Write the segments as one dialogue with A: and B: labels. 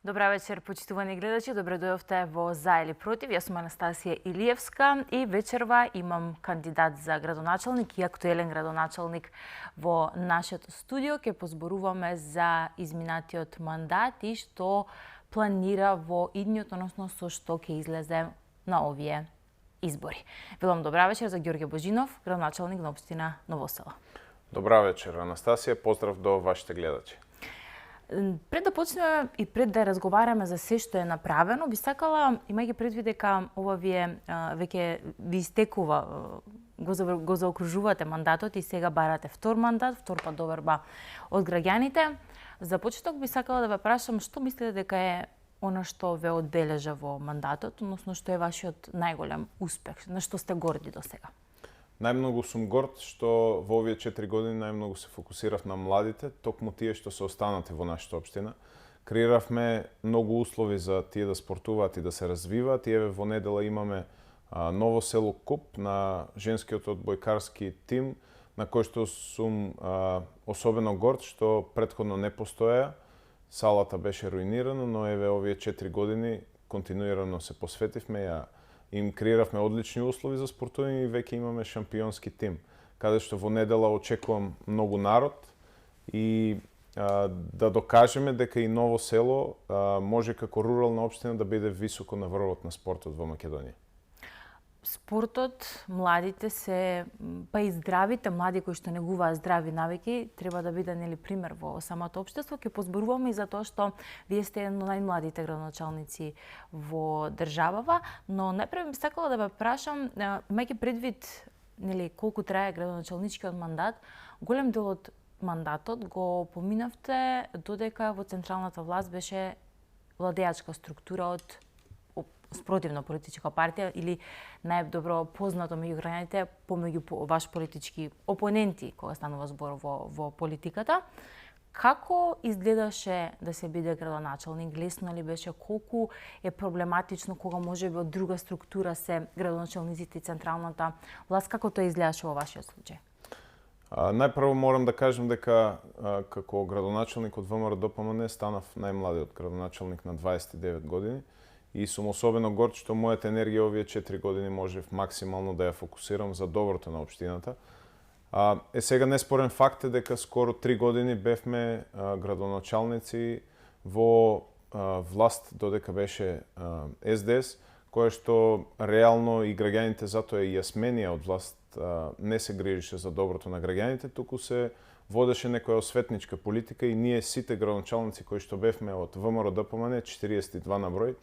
A: Добра вечер, почитувани гледачи. Добре дојавте во За или против. Јас сум Анастасија Илиевска и вечерва имам кандидат за градоначалник и актуелен градоначалник во нашето студио. Ке позборуваме за изминатиот мандат и што планира во идниот, односно со што ќе излезе на овие избори. Велам добра вечер за Ѓорѓе Божинов, градоначалник на општина Ново село.
B: Добра вечер, Анастасија. Поздрав до вашите гледачи.
A: Пред да почнеме и пред да разговараме за се што е направено, би сакала, имајќи предвид дека ова веќе ви истекува, го заокружувате мандатот и сега барате втор мандат, втор пат доверба од граѓаните. За почеток би сакала да ве прашам што мислите дека е она што ве одбележа во мандатот, односно што е вашиот најголем успех, на што сте горди до сега?
B: Најмногу сум горд што во овие 4 години најмногу се фокусирав на младите, токму тие што се останати во нашата општина. Креиравме многу услови за тие да спортуваат и да се развиваат и еве во недела имаме Ново село куп на женскиот одбојкарски тим, на кој што сум особено горд што претходно не постоја. Салата беше руинирана, но еве овие 4 години континуирано се посветивме, им креиравме одлични услови за спортување и веќе имаме шампионски тим, каде што во недела очекувам многу народ и да докажеме дека и Ново село може како рурална општина да биде високо на врвот на спортот во Македонија.
A: Спортот, младите се, па и здравите млади кои што негуваат здрави навики, треба да биде пример во самото општество. Ќе позборуваме и за тоа што вие сте еден од најмладите градоначалници во државава, но најпрво би сакала да ве прашам, имајќи предвид колку трае градоначалничкиот мандат, голем дел од мандатот го поминавте додека во централната власт беше владеачка структура од спротивна политичка партија или најдобро познато меѓу граѓаните помеѓу ваш политички опоненти кога станува збор во политиката. Како изгледаше да се биде градоначалник? Лесно ли беше? Колку е проблематично кога можеби од друга структура се градоначалниците и централната власт? Како тоа изгледаше во вашиот случај?
B: Најпрво морам да кажем дека како градоначалник од ВМРО ДПМН станав најмладиот градоначалник на 29 години. И сум особено горд што мојата енергија овие 4 години можев максимално да ја фокусирам за доброто на општината. Сега неспорен факт е дека скоро 3 години бевме градоначалници во власт додека беше СДС, која што реално и граѓаните затоа и ја сменија од власт не се грижеше за доброто на граѓаните, туку се водеше некоја осветничка политика и ние сите градоначалници кои што бевме од ВМРО ДПМН, 42 на број,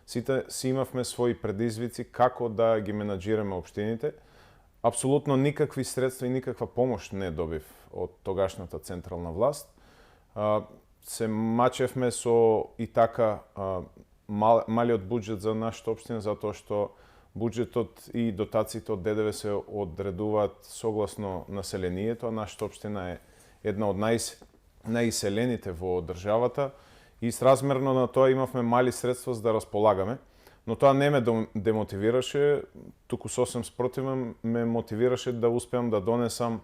B: сите си имавме своји предизвици како да ги менаџираме општините. Апсолутно никакви средства и никаква помош не добив од тогашната централна власт. Се мачевме со и така малиот буџет за нашата општина, затоа што буџетот и дотациите од ДДВ се одредуваат согласно населението, а нашата општина е една од најиселените во државата. И сразмерно на тоа имавме мали средства за да располагаме, но тоа не ме демотивираше, туку сосем спротивно ме мотивираше да успеам да донесам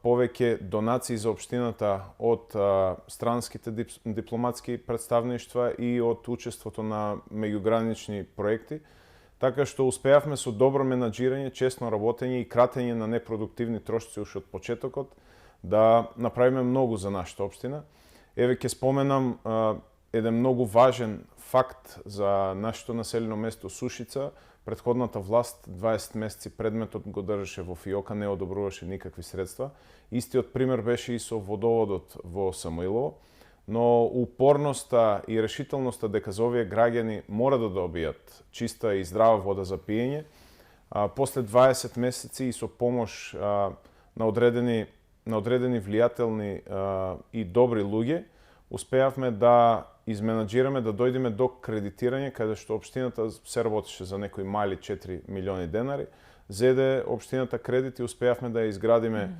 B: повеќе донации за општината од странските дипломатски представништва и од учеството на меѓугранични проекти, така што успеавме со добро менаџирање, честно работење и кратење на непродуктивни трошци уште од почетокот да направиме многу за нашата општина. Еве ќе споменам еден многу важен факт за нашето населено место Сушица. Претходната власт 20 месеци предметот го држеше во фиока, не одобруваше никакви средства. Истиот пример беше и со водоводот во Самуилово, но упорноста и решителноста дека за овие граѓани мора да добијат чиста и здрава вода за пиење, после 20 месеци и со помош на одредени влијателни и добри луѓе, успеавме да изменаџираме, да дојдеме до кредитирање, каде што општината се работеше за некои мали 4 милиони денари. Зеде општината кредит и успеавме да ја изградиме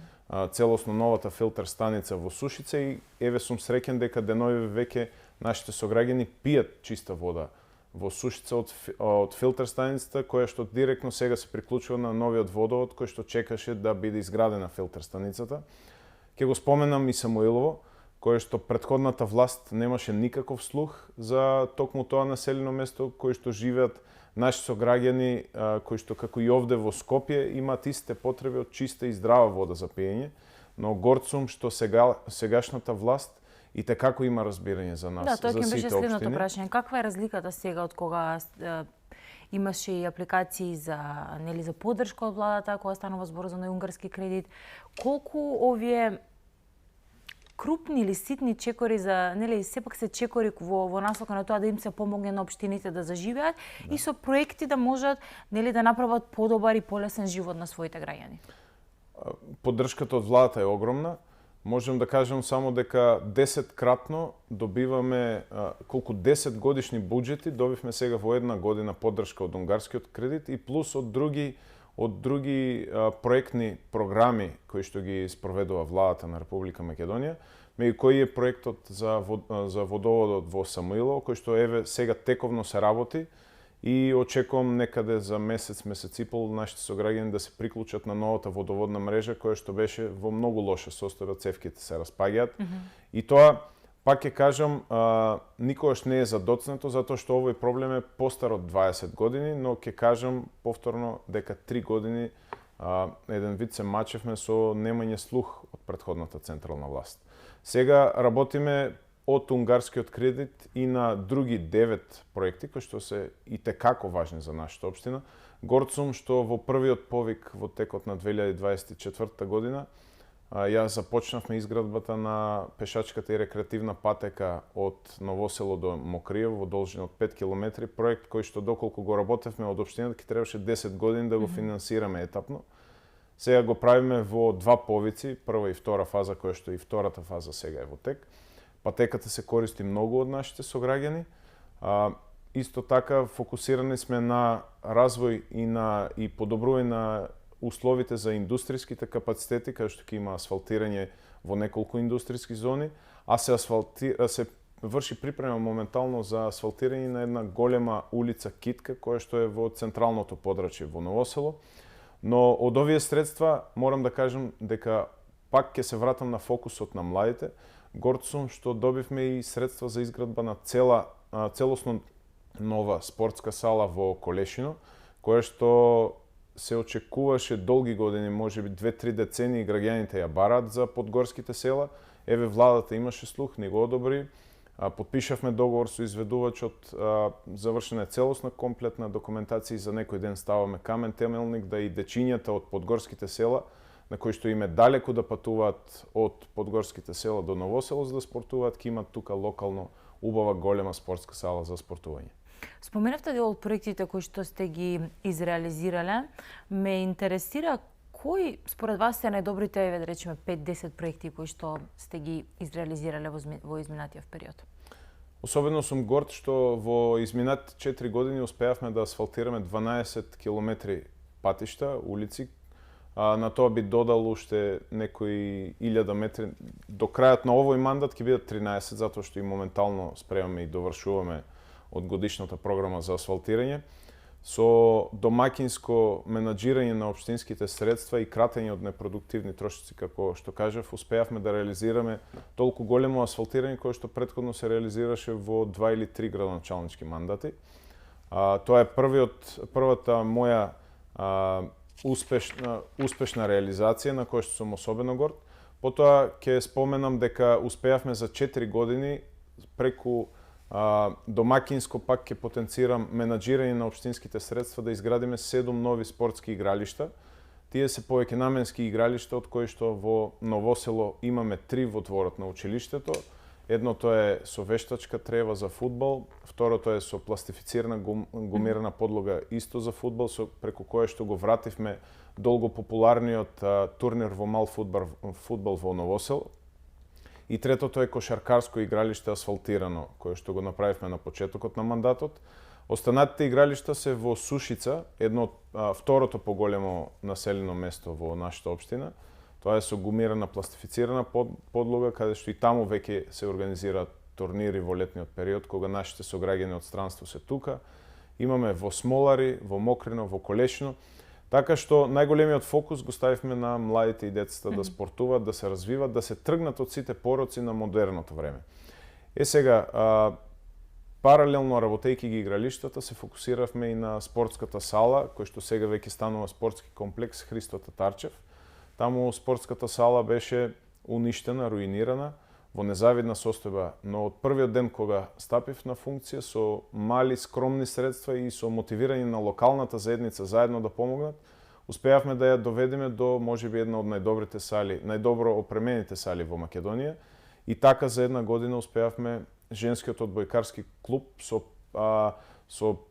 B: целосно новата филтер станица во Сушица и еве сум среќен дека денови веќе нашите сограѓани пијат чиста вода во Сушица од филтер станицата, која што директно сега се приклучува на новиот водовод кој што чекаше да биде изградена филтер станицата. Ќе го споменам и Самуилово, кое што претходната власт немаше никаков слух за токму тоа населено место кој што живеат наши сограѓани кои што како и овде во Скопје имаат истите потреби од чиста и здрава вода за пиење, но горд сум што сегашната власт и како има разбирање за нас,
A: да, тоа
B: за
A: ќе беше
B: сите
A: следното
B: општини.
A: прашање. Каква е разликата сега од кога имаше и апликации за за поддршка од владата кога станува збор за унгарски кредит? Колку овие крупни или ситни чекори за сепак се чекори во насока на тоа да им се помогне на општините да заживеат и со проекти да можат да направат подобар и полесен живот на своите граѓани.
B: Поддршката од владата е огромна. Можем да кажем само дека 10-кратно добиваме, колку 10 годишни буџети добивме сега во една година поддршка од унгарскиот кредит и плюс од други проектни програми кои што ги спроведува владата на Република Македонија, меѓу кои е проектот за водоводот во Самуилово, кој што еве сега тековно се работи и очекувам некаде за месец и пол нашите сограѓани да се приклучат на новата водоводна мрежа која што беше во многу лоше состојба, цевките се распаѓаат. И тоа, пак ќе кажам, никогаш не е задоцнато, затоа што овој проблем е постар од 20 години, но ќе кажам повторно дека 3 години еден вид се мачевме со немање слух од претходната централна власт. Сега работиме од унгарскиот кредит и на други 9 проекти кои што се и како важни за нашата општина. Горд сум што во првиот повик во текот на 2024 година ја започнавме изградбата на пешачката и рекреативна патека од Новосело до Мокриево во должина од 5 км, проект кој што доколку го работевме од општината ќе требаше 10 години да го финансираме етапно. Сега го правиме во два повици, прва и втора фаза, која што и втората фаза сега е во тек. Патеката се користи многу од нашите сограѓани. Исто така фокусирани сме на развој и подобрување на условите за индустријските капацитети, кај што ќе има асфалтирање во неколку индустријски зони, а се врши припрема моментално за асфалтирање на една голема улица Китка, која што е во централното подрачје во Новосело. Но од овие средства морам да кажам дека пак ќе се вратам на фокусот на младите. Горд сум што добивме и средства за изградба на целосно нова спортска сала во Колешино, која што се очекуваше долги години, можеби 2-3 децении, граѓаните ја бараат за подгорските села. Еве владата имаше слух, ни го одобри. Подпишавме договор со изведувачот, завршена е целосна комплетна документација и за некој ден ставаме камен темелник да и дечињата од подгорските села, на кои што им е далеку да патуваат од подгорските села до Новосело за да спортуваат, ќе имат тука локално убава голема спортска сала за спортување.
A: Споменавте дел од проектите кои што сте ги изреализирале. Ме интересира кои според вас се најдобрите, да речеме 5-10 проекти кои што сте ги изреализирале во изминатиот период?
B: Особено сум горд што во изминатите 4 години успеавме да асфалтираме 12 километри патишта, улици. На тоа би додал уште некои 1000 метри. До крајот на овој мандат ќе бидат 13, затоа што и моментално спремаме и довршуваме од годишната програма за асфалтирање. Со домакинско менаџирање на општинските средства и кратење од непродуктивни трошици, како што кажав, успеавме да реализираме толку големо асфалтирање кое што претходно се реализираше во 2 или 3 градоначалнички мандати. Тоа е првата моја успешна реализација на која што сум особено горд. Потоа ќе споменам дека успеавме за 4 години преку домакинско пак ќе потенцирам менаџирање на општинските средства да изградиме 7 нови спортски игралишта. Тие се повеќе наменски игралишта, од кои што во Новосело имаме 3 во дворот на училиштето. Едното е со вештачка трева за фудбал, второто е со пластифицирана гумирана подлога исто за фудбал, преку кое што го вративме долго популарниот турнир во мал фудбал во Новосело. И третото е кошаркарско игралиште асфалтирано, кое што го направивме на почетокот на мандатот. Останатите игралишта се во Сушица, второто поголемо населено место во нашата општина. Тоа е со гумирана пластифицирана подлога, каде што и таму веќе се организираат турнири во летниот период, кога нашите сограѓани од странство се тука. Имаме во Смолари, во Мокрино, во Колешино. Така што најголемиот фокус го ставивме на младите и децата да спортуват, да се развиват, да се тргнат од сите пороци на модерното време. Сега, паралелно работејќи ги игралиштата, се фокусиравме и на спортската сала, кој што сега веќе станува спортски комплекс Христо Татарчев. Таму спортската сала беше уништена, руинирана, во незавидна состојба, но од првиот ден кога стапив на функција со мали скромни средства и со мотивирање на локалната заедница заедно да помогнат, успеавме да ја доведеме до можеби една од најдобрите сали, најдобро опремените сали во Македонија, и така за една година успеавме женскиот одбојкарски клуб со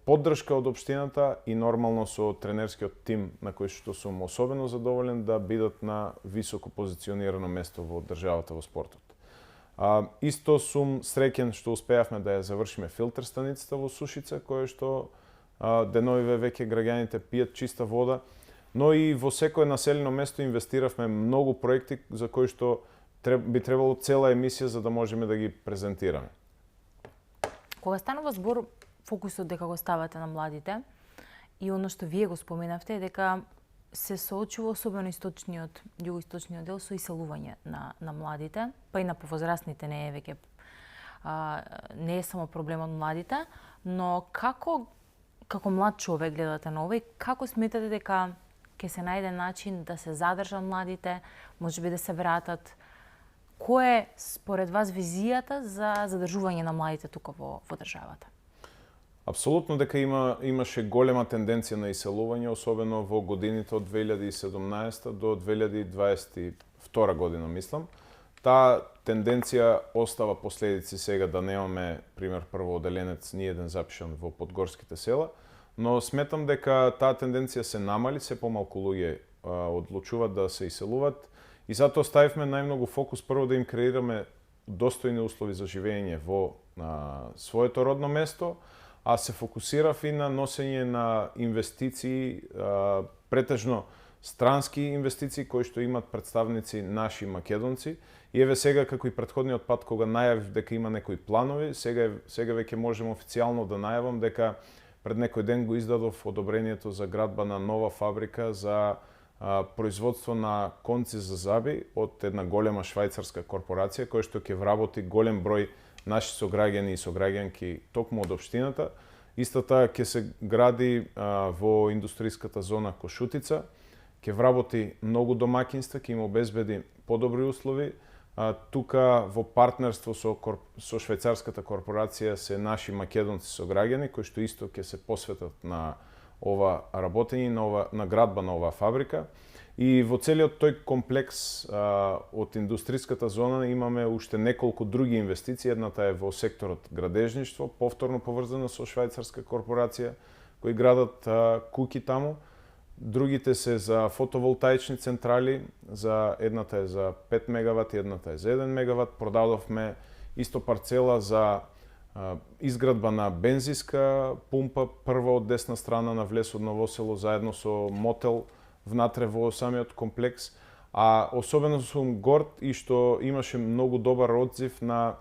B: поддршка од општината и нормално со тренерскиот тим на кој што сум особено задоволен да бидат на високо позиционирано место во државата во спортот. Исто сум среќен што успеавме да ја завршиме филтер станицата во Сушица, која што деновиве веќе граѓаните пијат чиста вода, но и во секое населено место инвестиравме многу проекти за кои што би требало цела емисија за да можеме да ги презентираме.
A: Кога станува збор фокусот дека го ставате на младите и оно што вие го споменавте е дека се соочува особено југоисточниот дел со иселување на младите, па и на повозрастните не е веќе не е само проблемот младите, но како млад човек гледате на ова и како сметате дека ќе се најде начин да се задржат младите, можеби да се вратат? Која е според вас визијата за задржување на младите тука во државата?
B: Апсолутно дека имаше голема тенденција на иселување, особено во годините од 2017 до 2022 година, мислам. Таа тенденција остава последици сега да немаме, пример, првооделенец ниеден запишан во подгорските села, но сметам дека таа тенденција се намали, се помалку луѓе одлучуваат да се иселуваат и затоа ставивме најмногу фокус прво да им креираме достојни услови за живење во своето родно место, а се фокусирав и на носење на инвестиции, претежно странски инвестиции кои што имат представници наши македонци. И еве сега, како и претходниот пат кога најавив дека има некои планови, сега веќе можем официјално да најавам дека пред некој ден го издадов одобрението за градба на нова фабрика за производство на конци за заби од една голема швајцарска корпорација која што ќе вработи голем број наши сограѓани и сограѓанки токму од општината. Истата ќе се гради во индустријската зона Кошутица, ќе вработи многу домаќинства, ќе им обезбеди подобри услови. Тука во партнерство со швајцарската корпорација се наши македонци сограѓани кои што исто ќе се посветат на ова работење, на градба на оваа фабрика. И во целиот тој комплекс од индустријската зона имаме уште неколку други инвестиции. Едната е во секторот градежништво, повторно поврзана со швајцарска корпорација, кои градат куќи таму. Другите се за фотоволтаични централи, едната е за 5 мегават и едната е за 1 мегават. Продадовме исто парцела за изградба на бензиска пумпа, прва од десна страна на влез од Новосело, заедно со мотел внатре во самиот комплекс. А особено сум горд и што имаше многу добар одзив на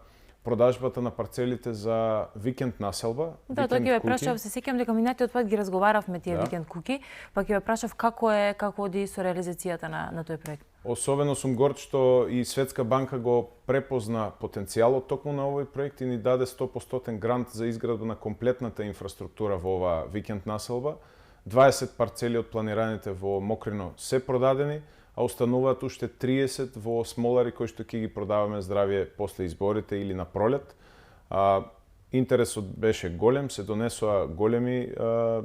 B: продажбата на парцелите за викенд населба.
A: Да, тоа ќе ве прашав, се сеќавам дека минатиот пат ги разговаравме тие викенд куки, па ќе ве прашав како оди со реализацијата на тој проект.
B: Особено сум горд што и Светска банка го препозна потенцијалот токму на овој проект и ни даде 100% грант за изградба на комплетната инфраструктура во оваа викенд населба. 20 парцели од планираните во Мокрино се продадени, а остануваат уште 30 во Смолари кои што ќе ги продаваме здравје после изборите или на пролет. Интересот беше голем, се донесоа големи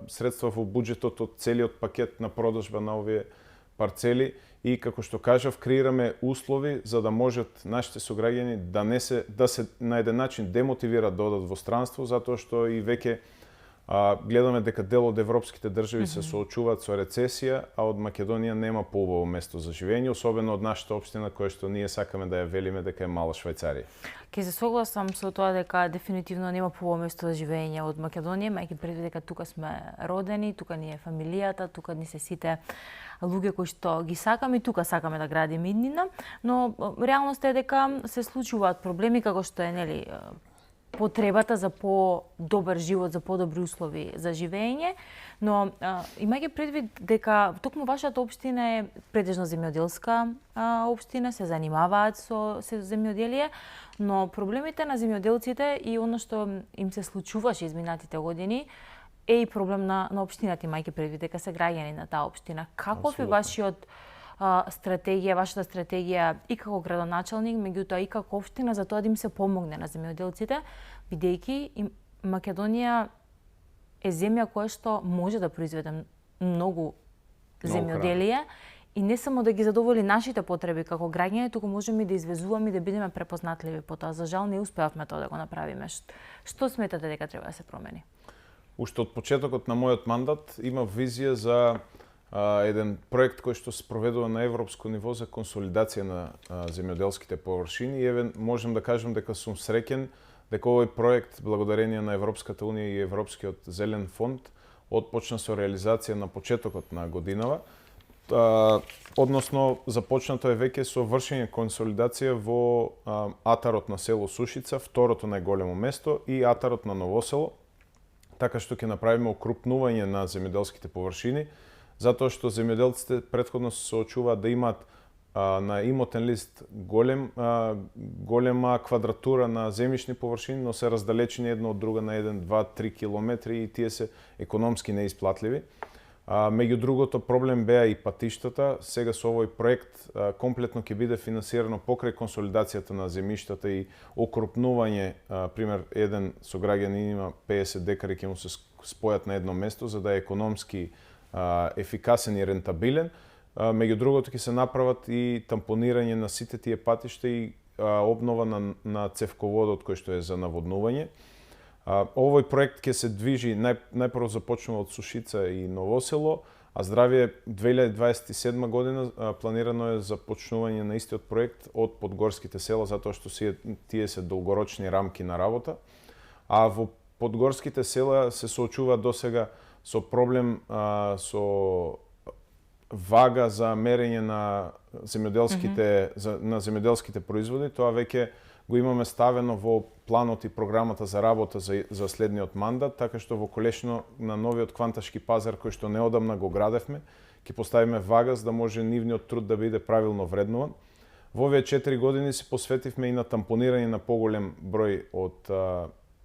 B: средства во буџетот од целиот пакет на продажба на овие парцели и како што кажав, креираме услови за да можат нашите сограѓани да се на еден начин демотивираат да одат во странство, затоа што и веќе гледаме дека дел од европските држави се соочуваат со рецесија, а од Македонија нема поубаво место за живење, особено од нашата општина која што ние сакаме да ја велиме дека е мала Швајцарија.
A: Ќе се согласам со тоа дека дефинитивно нема поубаво место за живење од Македонија, мајќи предвид дека тука сме родени, тука ни е фамилијата, тука ни се сите луѓе кои што ги сакаме и тука сакаме да градиме иднина, но реалноста е дека се случуваат проблеми како што е потребата за по-добар живот, за подобри услови за живење, но имајќи предвид дека токму вашата општина е претежно земјоделска општина, се занимаваат со земјоделие, но проблемите на земјоделците и оно што им се случуваше изминатите години е и проблем на општината, имајќи предвид дека се граѓани на таа општина. Каков е вашата стратегија и како градоначалник, меѓутоа и како општина за тоа да им се помогне на земјоделците, бидејќи Македонија е земја која што може да произведе многу земјоделие и не само да ги задоволи нашите потреби како граѓани, туку можеме да извезуваме и да бидеме препознатливи по тоа. За жал не успеавме тоа да го направиме. Што сметате дека треба да се промени?
B: Уште од почетокот на мојот мандат има визија за еден проект кој што се спроведува на европско ниво за консолидација на земјоделските површини и можем да кажем дека сум среќен дека овој проект, благодарение на Европската унија и Европскиот зелен фонд, отпочна со реализација на почетокот на годинава. Односно, започнато е веќе со вршење консолидација во атарот на село Сушица, второто најголемо место, и атарот на Новосело, така што ќе направиме окрупнување на земјоделските површини, затоа што земјоделците претходно се соочуваат да имаат на имотен лист голема квадратура на земјишни површини, но се раздалечени едно од друга на 1, 2, 3 километри и тие се економски неисплатливи. Меѓу другото, проблем беа и патиштата. Сега со овој проект комплетно ќе биде финансирано покрај консолидацијата на земјиштата и окрупнување, пример, еден сограѓанин има 50 декари, ќе му се спојат на едно место за да е економски ефикасен и рентабилен. Меѓу другото ќе се направат и тампонирање на сите тие патишта и обнова на цевководот кој што е за наводнување. Овој проект ќе се движи, најпрво започнува од Сушица и Новосело, а Здравје 2027 година планирано е започнување на истиот проект од подгорските села, затоа што тие се долгорочни рамки на работа. А во подгорските села се соочуваат досега со проблем со вага за мерење на земјоделските производи. Тоа веќе го имаме ставено во планот и програмата за работа за следниот мандат, така што во колешно на новиот кванташки пазар кој што неодамна го градевме, ќе поставиме вага за да може нивниот труд да биде правилно вреднуван. Во овие 4 години се посветивме и на тампонирање на поголем број од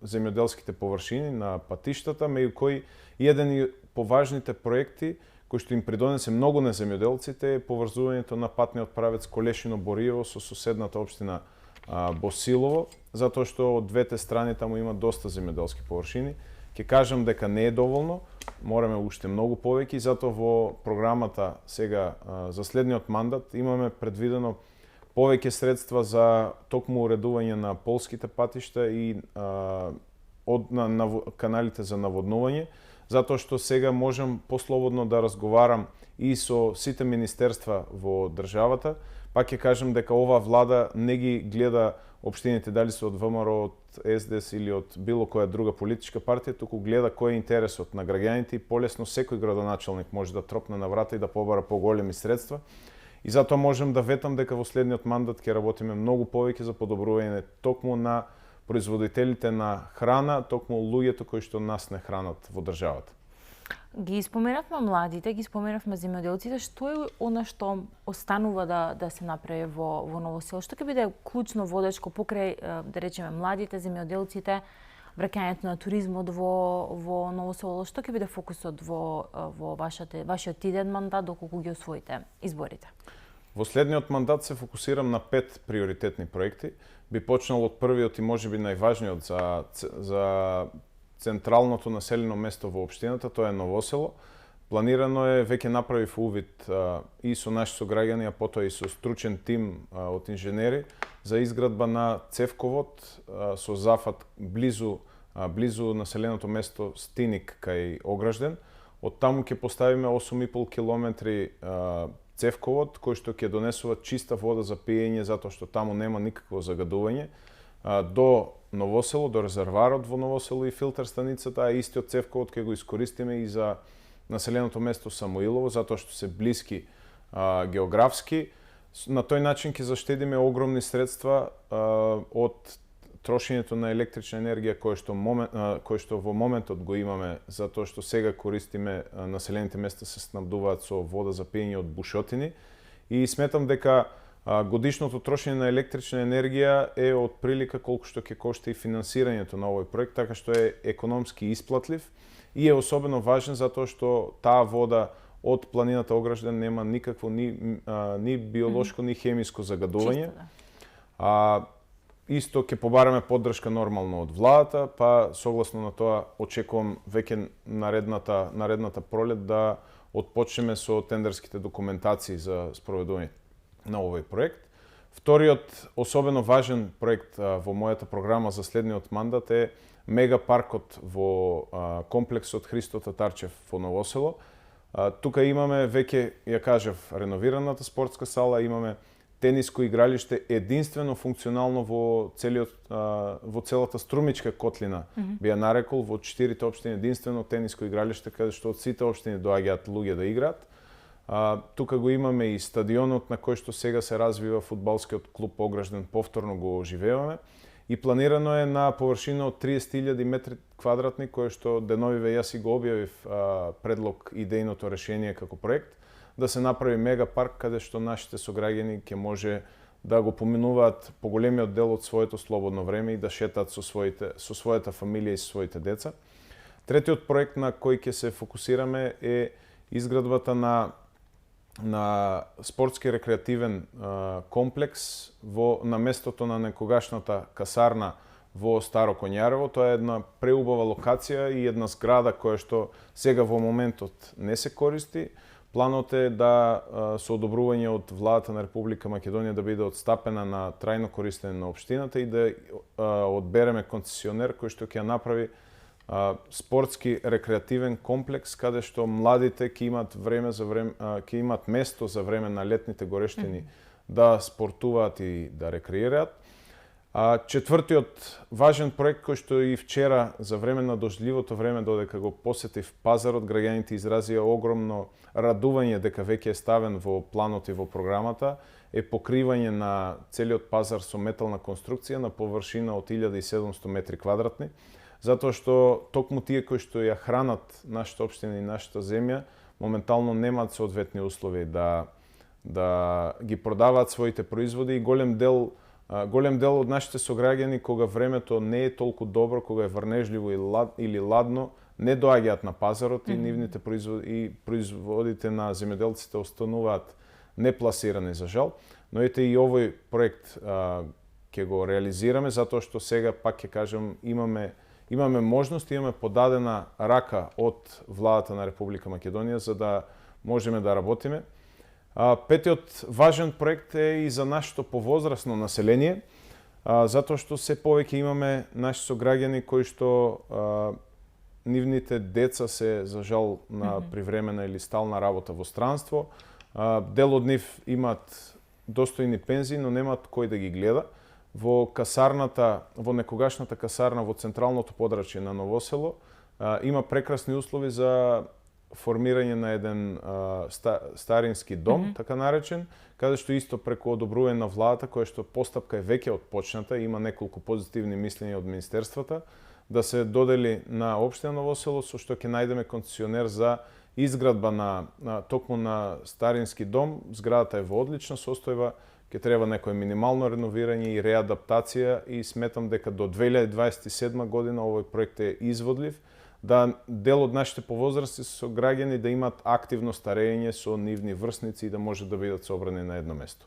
B: земјоделските површини на патиштата, меѓу кои еден и поважните проекти кој што им придонесе многу на земјоделците е поврзувањето на патниот правец Колешино-Бориево со соседната општина Босилово, затоа што од двете страни таму има доста земјоделски површини. Ќе кажам дека не е доволно, мораме уште многу повеќе и затоа во програмата сега за следниот мандат имаме предвидено повеќе средства за токму уредување на полските патишта и на каналите за наводнување, затоа што сега можам послободно да разговарам и со сите министерства во државата. Пак ќе кажам дека оваа влада не ги гледа општините дали се од ВМРО, од СДС или од било која друга политичка партија, туку гледа кој е интересот на граѓаните и полесно секој градоначалник може да тропне на врата и да побара поголеми средства. И затоа можам да ветам дека во следниот мандат ќе работиме многу повеќе за подобрување токму на производителите на храна, токму луѓето кои што нас не хранат во државата.
A: Ги споменавме младите, ги споменавме земјоделците. Што е она што останува да се направи во Новосело? Што ќе биде клучно водечко покрај, да речеме, младите земјоделците, враќањето на туризмот во Новосело? Што ќе биде фокусот во вашиот иден мандат доколку ги освоите изборите?
B: Во следниот мандат се фокусирам на 5 приоритетни проекти. Би почнал од првиот и можеби најважниот за централното населено место во општината, тоа е Новосело. Планирано е, веќе направив увид и со наши сограѓани, а потоа и со стручен тим од инженери за изградба на цевковод со зафат близу населеното место Стиник кај Огражден. Од таму ќе поставиме 8,5 километри цевковод кој што ќе донесува чиста вода за пиење, затоа што таму нема никакво загадување, до Новосело, до резерварот во Новосело и филтер станицата, а истиот цевковод ќе го искористиме и за населеното место Самуилово, затоа што се блиски географски. На тој начин ќе заштедиме огромни средства од трошењето на електрична енергија кој што во моментот го имаме, затоа што сега користиме, населените места се снабдуваат со вода за пиење од бушотини, и сметам дека годишното трошење на електрична енергија е од прилика колку што ќе кошта и финансирањето на овој проект, така што е економски исплатлив и е особено важен затоа што таа вода од планината Огражден нема никакво ни биолошко, ни хемиско загадување. Исто ќе побараме поддршка нормално од владата, па согласно на тоа очекувам веќе наредната пролет да отпочнеме со тендерските документации за спроведување на овој проект. Вториот особено важен проект во мојата програма за следниот мандат е мегапаркот во комплексот Христо Татарчев во Ново село. Тука имаме веќе, ја кажав, реновираната спортска сала, имаме тениско игралиште единствено функционално во целата Струмичка котлина, би ја нарекол, во 4 општини единствено тениско игралиште каде што од сите општини доаѓаат луѓе да играат. Тука го имаме и стадионот на кој што сега се развива фудбалскиот клуб Огражден, повторно го оживеваме, и планирано е на површина од 30.000 метри квадратни, кој што деновиве јас и го објавив предлог идејното решение како проект, да се направи мегапарк каде што нашите сограѓани ќе може да го поминуваат поголемиот дел од своето слободно време и да шетаат со својата фамилија и со своите деца. Третиот проект на кој ќе се фокусираме е изградбата на спортски рекреативен комплекс на местото на некогашната касарна во Старо Коњарево. Тоа е една преубава локација и една зграда која што сега во моментот не се користи. Планот е да со одобрување од владата на Република Македонија да биде отстапена на трајно користење на општината и да одбереме концесионер кој што ќе ја направи спортски рекреативен комплекс каде што младите ќе имат место за време на летните горештини да спортуваат и да рекреираат. Четвртиот важен проект кој што и вчера за време на дождливото време додека го посетив пазарот, граѓаните изразија огромно радување дека веќе е ставен во планот и во програмата, е покривање на целиот пазар со метална конструкција на површина од 1700 метри квадратни, затоа што токму тие кои што ја хранат нашата општина и нашата земја моментално немаат соодветни услови да ги продаваат своите производи, и голем дел од нашите сограѓани кога времето не е толку добро, кога е врнежливо или ладно, не доаѓаат на пазарот и нивните производите на земјоделците остануваат непласирани за жал. Но ете и овој проект ќе го реализираме затоа што сега пак ќе кажам имаме можност, имаме подадена рака од владата на Република Македонија за да можеме да работиме. Петиот важен проект е и за нашето повозрасно население, затоа што се повеќе имаме наши сограѓани кои што нивните деца се за жал на привремена или стална работа во странство. Дел од нив имаат достојни пензии, но немаат кој да ги гледа. Во некогашната касарна во централното подрачје на Ново село има прекрасни услови за формирање на еден старински дом, така наречен, каде што исто преку одобрување на владата, која што постапка е веќе отпочната, има неколку позитивни мислења од министерствата, да се додели на општина Ново село, со што ќе најдеме концесионер за изградба токму на старински дом. Зградата е во одлична состојба, ќе треба некое минимално реновирање и реадаптација, и сметам дека до 2027 година овој проект е изводлив, да дел од нашите повозрасни сограѓани да имаат активно старење со нивни врсници и да може да бидат собрани на едно место.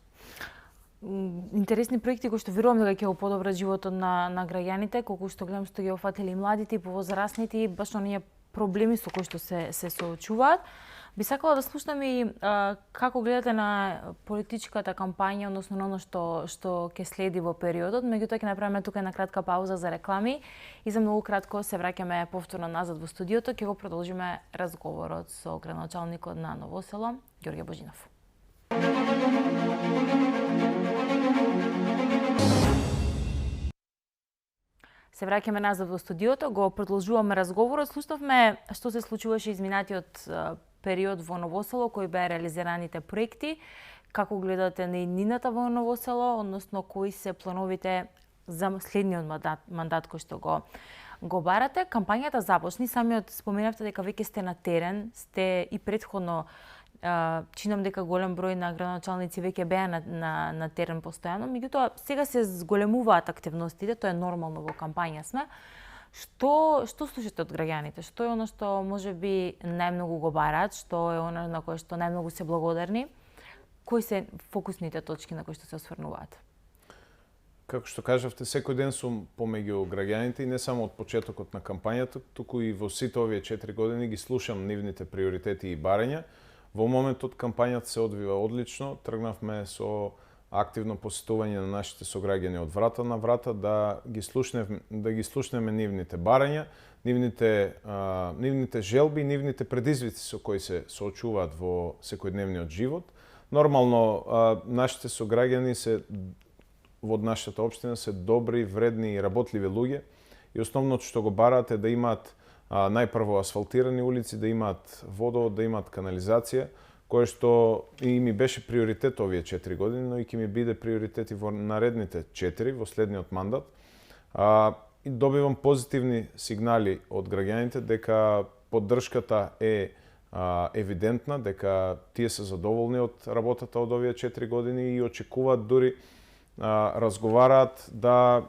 A: Интересни проекти кои што верувам дека ќе го подобрат животот на граѓаните, колку што гледам што ги офатили и младите и повозрасните и баш оние проблеми со кои што се соочуваат. Би сакала да слушнам и како гледате на политичката кампања, односно на оно што ќе следи во периодот. Меѓутоа ќе направиме тука една кратка пауза за реклами и за многу кратко се враќаме повторно назад во студиото. Ќе го продолжиме разговорот со градоначалникот на Ново село, Ѓорѓе Божинов. Се враќаме назад во студиото, го продолжуваме разговорот. Слушнавме што се случуваше изминатиот период во Ново село, кои беа реализираните проекти, како гледате на иднината во Ново село, односно кои се плановите за следниот мандат кој што го барате. Кампањата започни, самиот споменавте дека веќе сте на терен, сте и претходно чинам дека голем број на градоначалници веќе беа на терен постојано, меѓутоа сега се зголемуваат активностите, тоа е нормално, во кампања сме. Што слушате од граѓаните? Што е оно што можеби најмногу го бараат, што е оно на кое што најмногу се благодарни? Кои се фокусните точки на кои што се осврнуваат?
B: Како што кажавте, секој ден сум помеѓу граѓаните и не само од почетокот на кампањата, туку и во сите овие 4 години ги слушам нивните приоритети и барања. Во моментот кампањата се одвива одлично, тргнавме со активно посетување на нашите сограѓани од врата на врата, да ги слушнеме нивните барања, нивните желби, нивните предизвици со кои се соочуваат во секојдневниот живот. Нормално, нашите сограѓани од нашата општина се добри, вредни и работливи луѓе и основното што го бараат е да имаат најпрво асфалтирани улици, да имаат водовод, да имаат канализација, кое што и ми беше приоритет овие 4 години, но и ќе ми биде приоритет и во наредните 4, во следниот мандат. И добивам позитивни сигнали од граѓаните дека поддршката е евидентна, дека тие се задоволни од работата од овие 4 години и очекуваат, дури разговараат да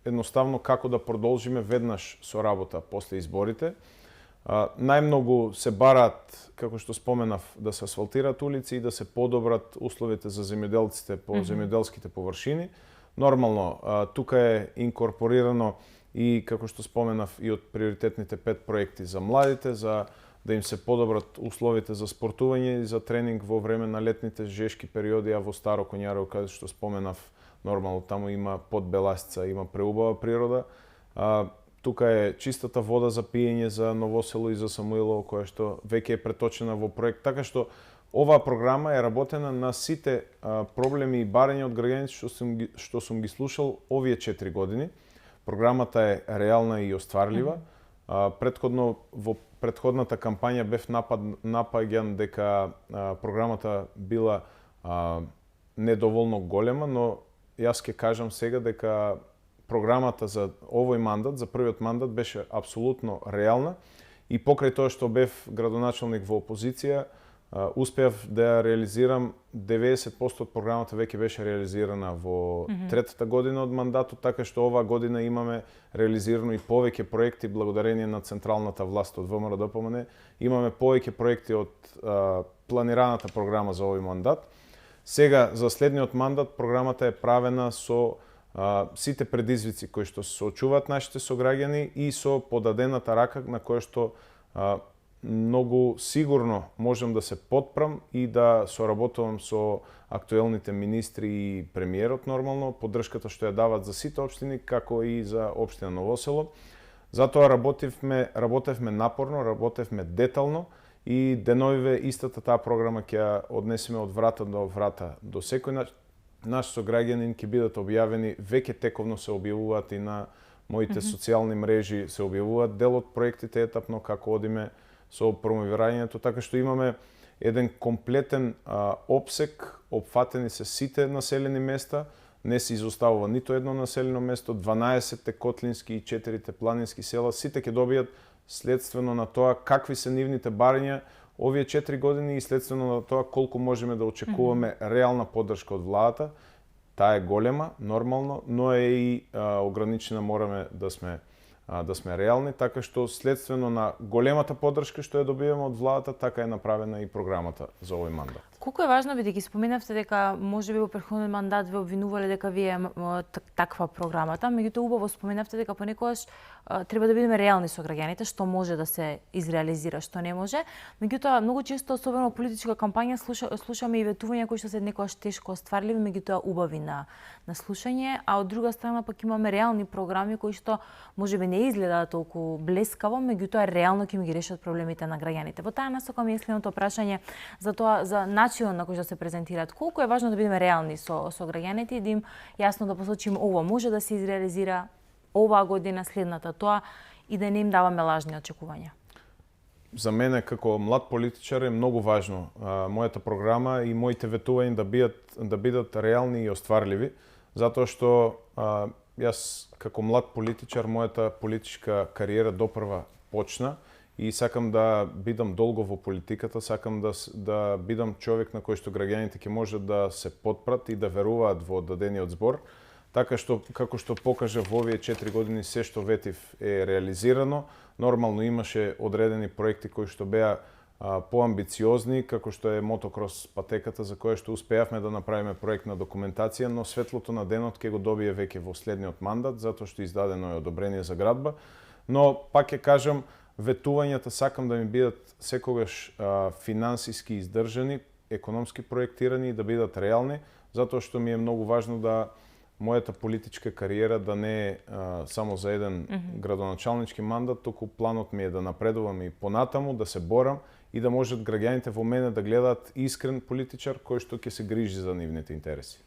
B: едноставно како да продолжиме веднаш со работа после изборите. Најмногу се бараат, како што споменав, да се асфалтираат улици и да се подобрат условите за земјоделците по земјоделските површини. Нормално, тука е инкорпорирано и, како што споменав, и од приоритетните 5 проекти за младите, за да им се подобрат условите за спортување и за тренинг во време на летните жешки периоди, а во Старо Коњарево, каде што споменав, нормално таму има подбеласица, има преубава природа. Тука е чистата вода за пиење за Новосело и за Самуилово, која што веќе е преточена во проект. Така што оваа програма е работена на сите проблеми и барања од граѓаните што сум ги слушал овие 4 години. Програмата е реална и остварлива. Предходно во предходната кампања бев напаѓан дека програмата била недоволно голема, но јас ќе кажам сега дека програмата за овој мандат, за првиот мандат, беше апсолутно реална и покрај тоа што бев градоначалник во опозиција, успеав да ја реализирам 90% од програмата веќе беше реализирана во третата година од мандатот, така што оваа година имаме реализирано и повеќе проекти благодарение на централната власт од ВМРО ДПМН. Имаме повеќе проекти од планираната програма за овој мандат. Сега, за следниот мандат, програмата е правена со сите предизвици кои што се соочуваат нашите сограѓани и со подадената рака на која што многу сигурно можам да се потпрам и да соработувам со актуелните министри и премиерот нормално, поддршката што ја дават за сите општини, како и за општина Новосело. Затоа работевме напорно, работевме детално и деновиве истата таа програма ќе ја однесеме од врата до врата до секој наш сограѓанин, ќе бидат објавени, веќе тековно се објавуваат и на моите социјални мрежи, се објавуваат дел од проектите етапно како одиме со промовирањето, така што имаме еден комплетен опсек, опфатени се сите населени места, не се изоставува нито едно населено место, 12-те котлински и 4-те планински села, сите ќе добијат следствено на тоа какви се нивните барања овие 4 години и следствено на тоа колку можеме да очекуваме реална поддршка од владата. Таа е голема, нормално, но е и ограничена, мораме да сме реални, така што следствено на големата поддршка што ја добиваме од владата, така е направена и програмата за овој мандат.
A: Колку е важно, бидејќи споменавте дека можеби во претходен мандат ве обвинувале дека ви е таква програмата, меѓутоа убаво споменавте дека понекогаш треба да бидеме реални со граѓаните, што може да се изреализира, што не може. Меѓутоа многу често, особено во политичка кампања, слушаме и ветувања кои што се некогаш тешко остварливи, меѓутоа убави на слушање, а од друга страна пак имаме реални програми кои што можеби не изгледаат толку блескаво, меѓутоа реално ќе ми ги решат проблемите на граѓаните. Во таа насока ми е следното прашање за тоа, за начинот на кој што се презентираат. Колку е важно да бидеме реални со граѓаните и да им јасно да посочиме ова може да се изреализира оваа година, следната тоа, и да не им даваме лажни очекувања.
B: За мене како млад политичар е многу важно мојата програма и моите ветувања да бидат реални и остварливи, затоа што јас како млад политичар, мојата политичка кариера допрва почна и сакам да бидам долго во политиката, сакам да бидам човек на кој што граѓаните ќе можат да се потпрат и да веруваат во дадениот збор. Така што, како што покажа во овие 4 години, се што ветив е реализирано. Нормално имаше одредени проекти кои што беа поамбициозни, како што е мотокрос патеката, за која што успеавме да направиме проектна документација, но светлото на денот ќе го добие веќе во следниот мандат, затоа што издадено е одобрение за градба. Но, пак ќе кажам, ветувањата сакам да ми бидат секогаш финансиски издржани, економски проектирани и да бидат реални, затоа што ми е многу важно да мојата политичка кариера да не е само за еден градоначалнички мандат, туку планот ми е да напредувам и понатаму, да се борам и да можат граѓаните во мене да гледаат искрен политичар кој што ќе се грижи за нивните интереси.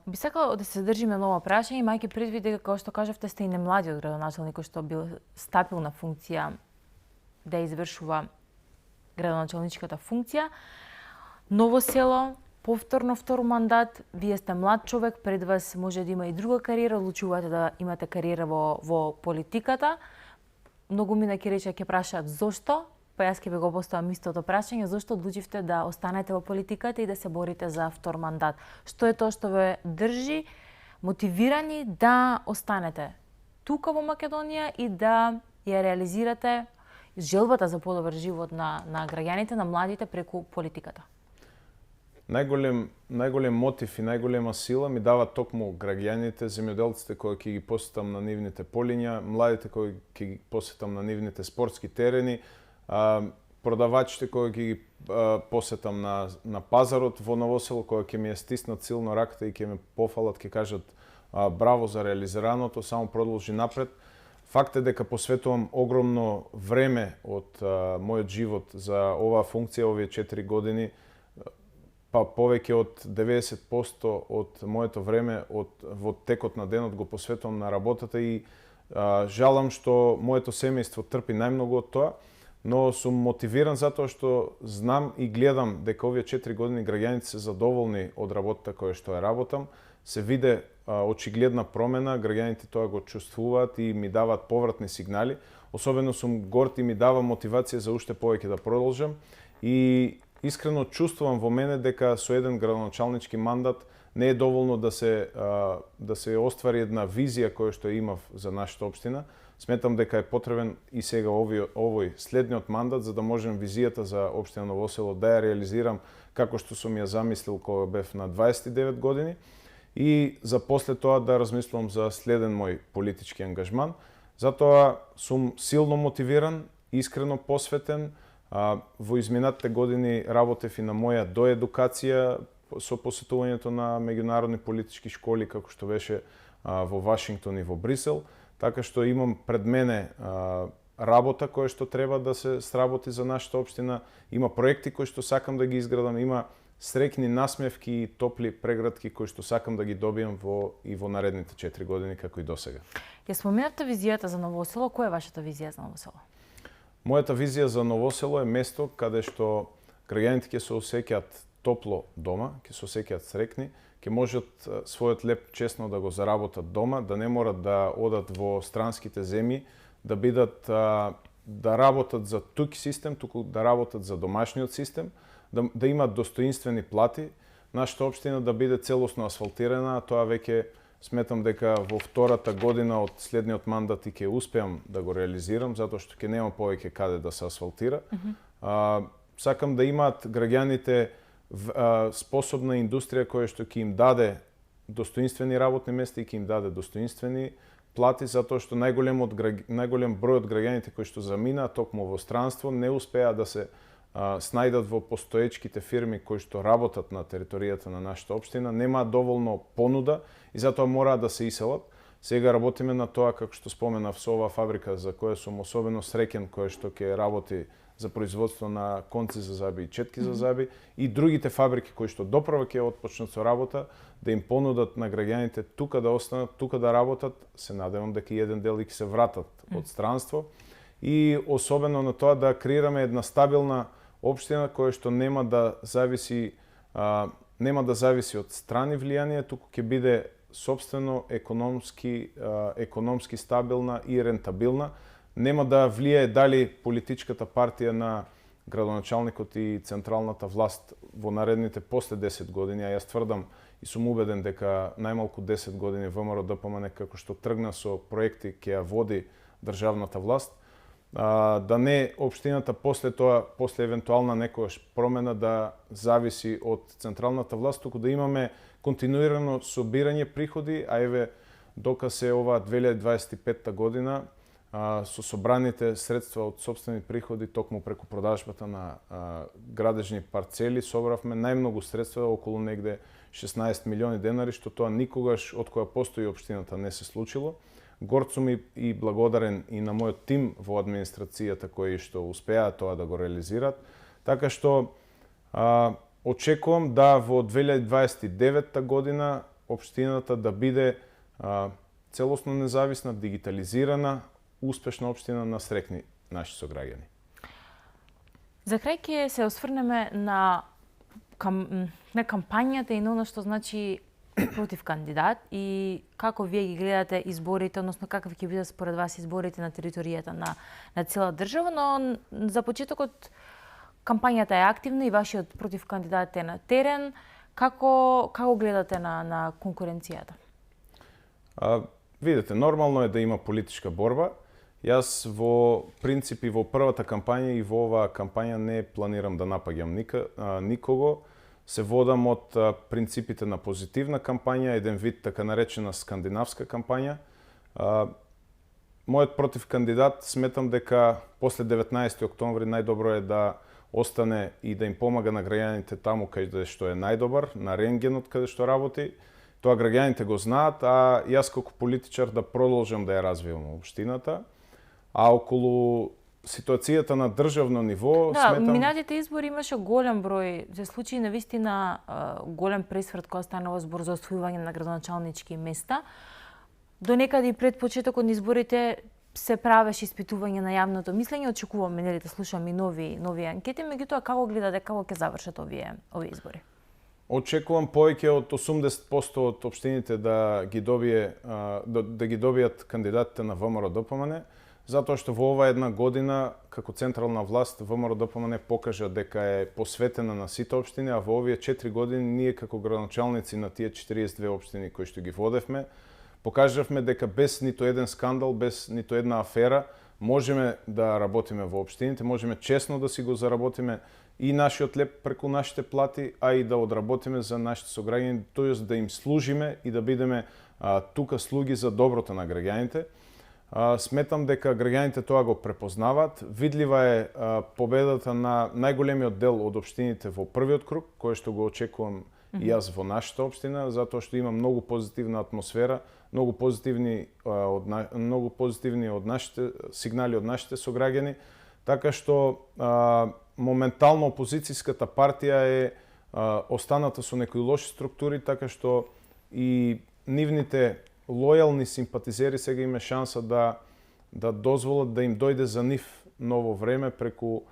A: Би сакала да се држиме на ова прашање, имајќи предвид дека, како што кажавте, сте и немладиот градоначалник кој што бил стапил на функција да извршува градоначалничката функција. Ново село, повторно втор мандат, вие сте млад човек, пред вас може да има и друга кариера, одлучувате да имате кариера во политиката. Многу мина ќе рече, ќе прашаат зошто, па јас ќе ви го поставам истото прашање, зошто одлучивте да останете во политиката и да се борите за втор мандат? Што е тоа што ве држи мотивирани да останете тука во Македонија и да ја реализирате желбата за подобар живот на граѓаните, на младите преку политиката?
B: Најголем мотив и најголема сила ми дават токму граѓаните, земјоделците кои ќе ги посетам на нивните полиња, младите кои ќе ги посетам на нивните спортски терени, продавачите кои ќе ги посетам на пазарот во Ново село, кои ќе ми ја стиснат силно раката и ќе ме пофалат, ќе кажат браво за реализираното, само продолжи напред. Факт е дека посветувам огромно време од мојот живот за оваа функција, овие 4 години, па повеќе од 90% од моето време во текот на денот го посветувам на работата и жалам што моето семејство трпи најмногу од тоа, но сум мотивиран затоа што знам и гледам дека овие 4 години граѓаните се задоволни од работата која што ја работам, се виде очигледна промена, граѓаните тоа го чувствуваат и ми даваат повратни сигнали. Особено сум горд и ми дава мотивација за уште повеќе да продолжам и искрено чувствувам во мене дека со еден градоначалнички мандат не е доволно да се оствари една визија која што имав за нашата општина. Сметам дека е потребен и сега овој следниот мандат за да можем визијата за општина Ново село да ја реализирам како што сум ја замислил кога бев на 29 години и за после тоа да размислувам за следен мој политички ангажман. Затоа сум силно мотивиран, искрено посветен. Во изминатите години работев и на моја доедукација со посетувањето на меѓународни политички школи како што беше во Вашингтон и во Брисел, така што имам пред мене работа која што треба да се сработи за нашата општина, има проекти кои што сакам да ги изградам, има среќни насмевки и топли прегратки кои што сакам да ги добијам во наредните 4 години како и досега.
A: Ја споменавте визијата за Ново село, која е вашата визија за Ново село?
B: Мојата визија за Ново село е место каде што граѓаните ќе се осеќаат топло дома, ќе се осеќаат среќни, ќе можат својот леп честно да го заработат дома, да не морат да одат во странските земји, да работат за тук систем, туку да работат за домашниот систем, да имат достоинствени плати, нашата општина да биде целосно асфалтирана, тоа веќе сметам дека во втората година од следниот мандат и ќе успеам да го реализирам, затоа што ќе нема повеќе каде да се асфалтира. Сакам да имаат граѓаните способна индустрија која што ќе им даде достоинствени работни места и ќе им даде достоинствени плати, затоа што најголем број од граѓаните кои што заминаа токму во странство не успеа да се снајдат во постоечките фирми кои што работат на територијата на нашата општина, немаат доволно понуда и затоа мораат да се иселат. Сега работиме на тоа, како што споменав, со оваа фабрика за која сум особено среќен, која што ќе работи за производство на конци за заби и четки за заби и другите фабрики кои што допрва ќе отпочнат со работа, да им понудат на граѓаните тука да останат, тука да работат, се надевам дека и еден дел ќе се вратат од странство и особено на тоа да креираме една стабилна општина која што нема да зависи од страни влијанија, туку ќе биде сопствено економски стабилна и рентабилна. Нема да влијае дали политичката партија на градоначалникот и централната власт во наредните после 10 години, а јас тврдам и сум убеден дека најмалку 10 години ВМРО ДПМН како што тргна со проекти ќе ја води државната власт, да не општината после тоа, после евентуална некојаш промена да зависи од централната власт, туку да имаме континуирано собирање приходи, а еве доказ е ова 2025 година со собраните средства од сопствени приходи токму преку продажбата на градежни парцели собравме најмногу средства, околу негде 16 милиони денари, што тоа никогаш од која постои општината не се случило. Горд сум и благодарен и на мојот тим во администрацијата кои што успеа тоа да го реализираат. Така што очекувам да во 2029 година општината да биде целосно независна, дигитализирана, успешна општина на среќни наши сограѓани.
A: За крај ќе се осврнеме на кампањата и на оно што значи против кандидат и како вие ги гледате изборите, односно какви ќе бидат според вас изборите на територијата на цела држава, но за почетокот кампањата е активна и вашиот против кандидат е на терен. Како гледате на конкуренцијата?
B: Видете, нормално е да има политичка борба. Јас во принцип и во првата кампања и во оваа кампања не планирам да напаѓам никого. Се водам од принципите на позитивна кампања, еден вид така наречена скандинавска кампања. Мојот против кандидат сметам дека после 19 октомври најдобро е да остане и да им помага на граѓаните таму каде што е најдобар, на рентгенот каде што работи. Тоа граѓаните го знаат, а јас како политичар да продолжам да ја развивам општината. А околу ситуацијата на државно ниво, сметам...
A: минатите избори имаше голем број се случаи, навистина голем пресврт кога станува збор за освојување на градоначалнички места. До некаде и пред почетокот на изборите се правеше испитување на јавното мислење, очекуваме да слушаме и нови анкети, меѓутоа како гледате како ќе завршат овие избори?
B: Очекувам повеќе од 80% од општините да ги добијат кандидатите на ВМРО ДПМН, затоа што во ова една година, како централна власт, ВМРО ДПМН покажа дека е посветена на сите општини, а во овие 4 години ние како градоначалници на тие 42 општини кои што ги водевме, покажавме дека без ниту еден скандал, без ниту една афера, можеме да работиме во општините, можеме честно да си го заработиме и нашиот леп преку нашите плати, а и да одработиме за нашите сограѓани, тоест да им служиме и да бидеме тука слуги за доброто на граѓаните. Сметам дека граѓаните тоа го препознаваат. Видлива е победата на најголемиот дел од општините во првиот круг, кој што го очекувам и јас во нашата општина, затоа што има многу позитивна атмосфера, многу позитивни од нашите сигнали од нашите сограѓани, така што моментално опозицијската партија е останата со некои лоши структури, така што и нивните лојални симпатизери сега има шанса да дозволат да им дојде за нив ново време преку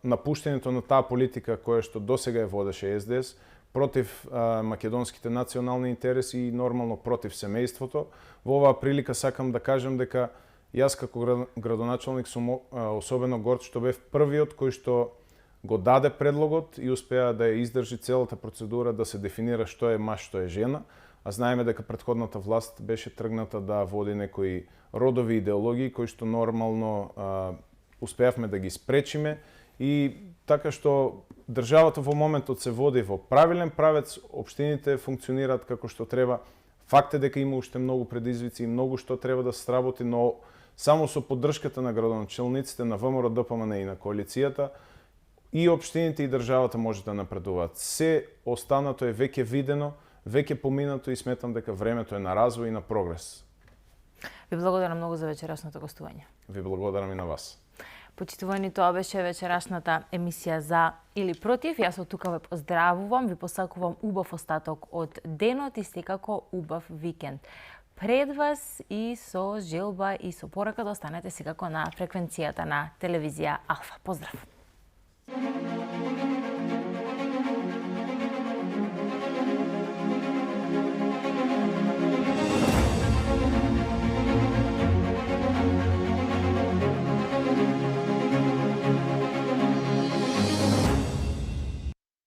B: напуштањето на таа политика која што досега ја водеше СДС против македонските национални интереси и нормално против семејството. Во оваа прилика сакам да кажам дека јас како градоначалник сум особено горд што бев првиот кој што го даде предлогот и успеа да ја издржи целата процедура да се дефинира што е маж, што е жена. А знаеме дека претходната власт беше тргната да води некои родови идеологии кои што нормално успеавме да ги спречиме и така што државата во моментот се води во правилен правец, општините функционираат како што треба. Факт е дека има уште многу предизвици и многу што треба да се сработи, но само со поддршката на градоначалниците на ВМРО ДПМН и на коалицијата и општините и државата може да напредуваат. Се останато е веќе видено, веќе поминато и сметам дека времето е на развој и на прогрес.
A: Ви благодарам многу за вечерашното гостување.
B: Ви благодарам и на вас.
A: Почитувани, тоа беше вечерашната емисија за или против. Јас од тука ве поздравувам, ви посакувам убав остаток од денот и секако убав викенд. Пред вас и со желба и со порака да останете секако на фреквенцијата на телевизија Алфа. Поздрав!